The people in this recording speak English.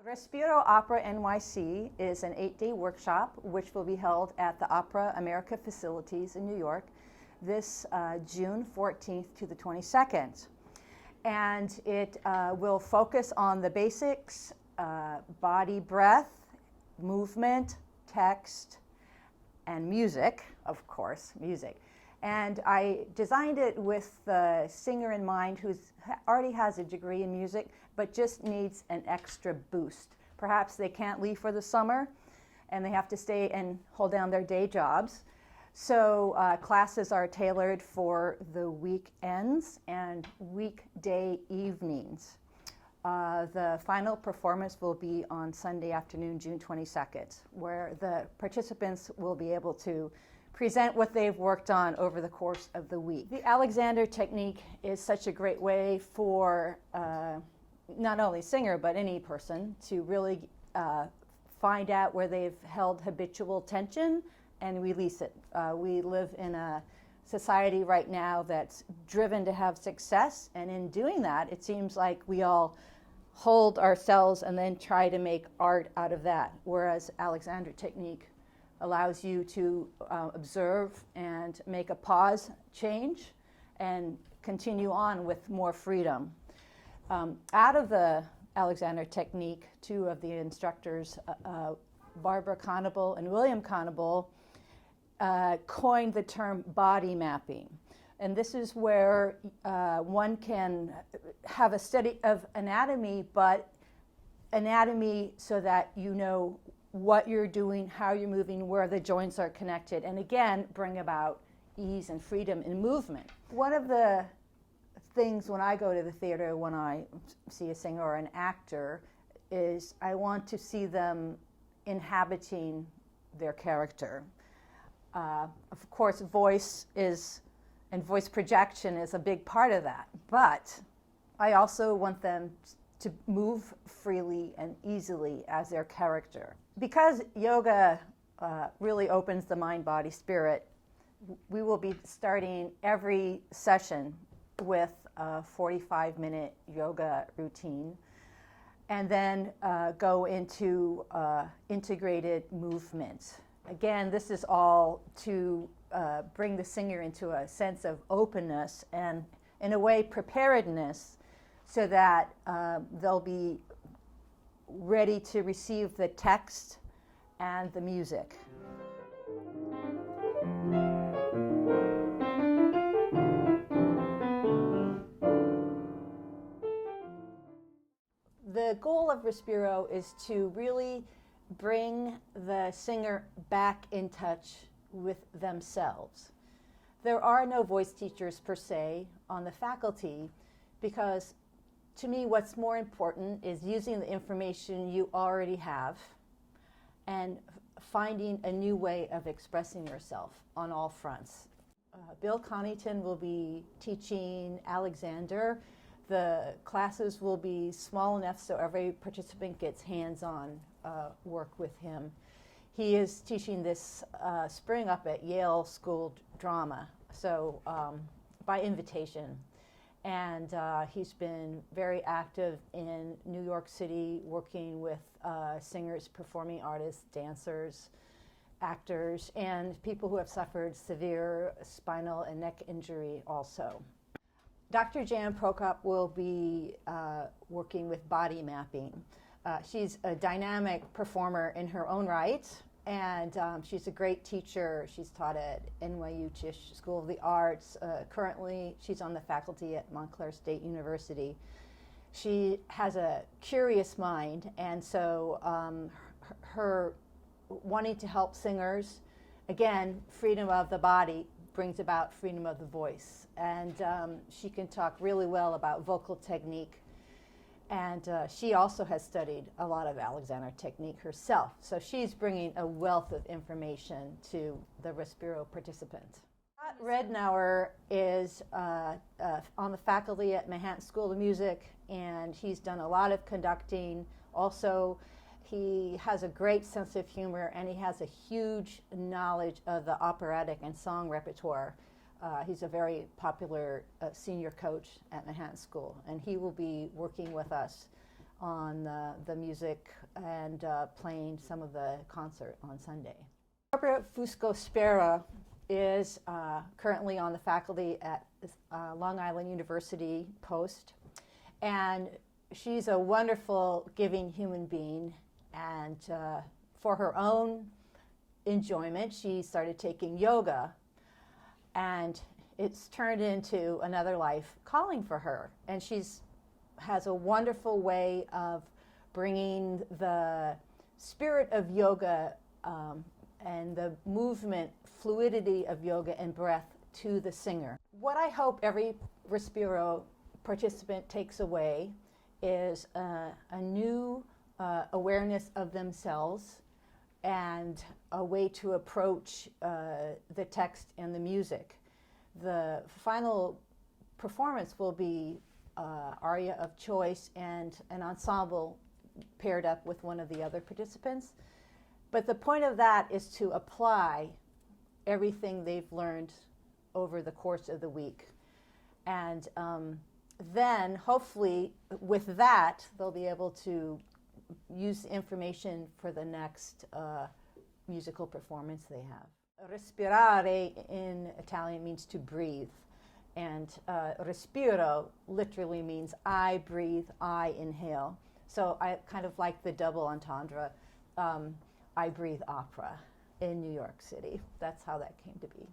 Respiro Opera NYC is an 8-day workshop which will be held at the Opera America facilities in New York this June 14th to the 22nd. And it will focus on the basics, body breath, movement, text, and music, of course, music. And I designed it with the singer in mind who already has a degree in music, but just needs an extra boost. Perhaps they can't leave for the summer and they have to stay and hold down their day jobs. So classes are tailored for the weekends and weekday evenings. The final performance will be on Sunday afternoon, June 22nd, where the participants will be able to present what they've worked on over the course of the week. The Alexander technique is such a great way for not only singer but any person to really find out where they've held habitual tension and release it. We live in a society right now that's driven to have success, and in doing that it seems like we all hold ourselves and then try to make art out of that, whereas Alexander technique allows you to observe and make a pause change and continue on with more freedom. Out of the Alexander technique, two of the instructors, Barbara Conable and William Conable, coined the term body mapping. And this is where one can have a study of anatomy, but anatomy so that you know what you're doing, how you're moving, where the joints are connected, and again, bring about ease and freedom in movement. One of the things when I go to the theater, when I see a singer or an actor, is I want to see them inhabiting their character. Of course, voice and voice projection is a big part of that, but I also want them to move freely and easily as their character. Because yoga really opens the mind, body, spirit, we will be starting every session with a 45-minute yoga routine and then go into integrated movement. Again, this is all to bring the singer into a sense of openness and, in a way, preparedness, so that they'll be ready to receive the text and the music. The goal of Respiro is to really bring the singer back in touch with themselves. There are no voice teachers per se on the faculty, because to me what's more important is using the information you already have and finding a new way of expressing yourself on all fronts. Bill Connaughton will be teaching Alexander. The classes will be small enough so every participant gets hands-on work with him. He is teaching this spring up at Yale School Drama, so by invitation. And he's been very active in New York City, working with singers, performing artists, dancers, actors, and people who have suffered severe spinal and neck injury also. Dr. Jan Prokop will be working with body mapping. She's a dynamic performer in her own right, and she's a great teacher. She's taught at NYC School of the Arts. Currently, she's on the faculty at Montclair State University. She has a curious mind, and so her wanting to help singers, again, freedom of the body brings about freedom of the voice. And she can talk really well about vocal technique. And she also has studied a lot of Alexander technique herself. So she's bringing a wealth of information to the Respiro participant. Scott Rednauer is on the faculty at Manhattan School of Music, and he's done a lot of conducting. Also, he has a great sense of humor, and he has a huge knowledge of the operatic and song repertoire. He's a very popular senior coach at Manhattan School, and he will be working with us on the music and playing some of the concert on Sunday. Barbara Fusco-Spera is currently on the faculty at Long Island University Post, and she's a wonderful, giving human being, and for her own enjoyment, she started taking yoga, and it's turned into another life calling for her, and has a wonderful way of bringing the spirit of yoga and the movement, fluidity of yoga and breath to the singer. What I hope every Respiro participant takes away is a new awareness of themselves and a way to approach the text and the music. The final performance will be aria of choice and an ensemble paired up with one of the other participants. But the point of that is to apply everything they've learned over the course of the week. And then hopefully with that, they'll be able to use information for the next musical performance they have. Respirare in Italian means to breathe. And respiro literally means I breathe, I inhale. So I kind of like the double entendre. I breathe opera in New York City. That's how that came to be.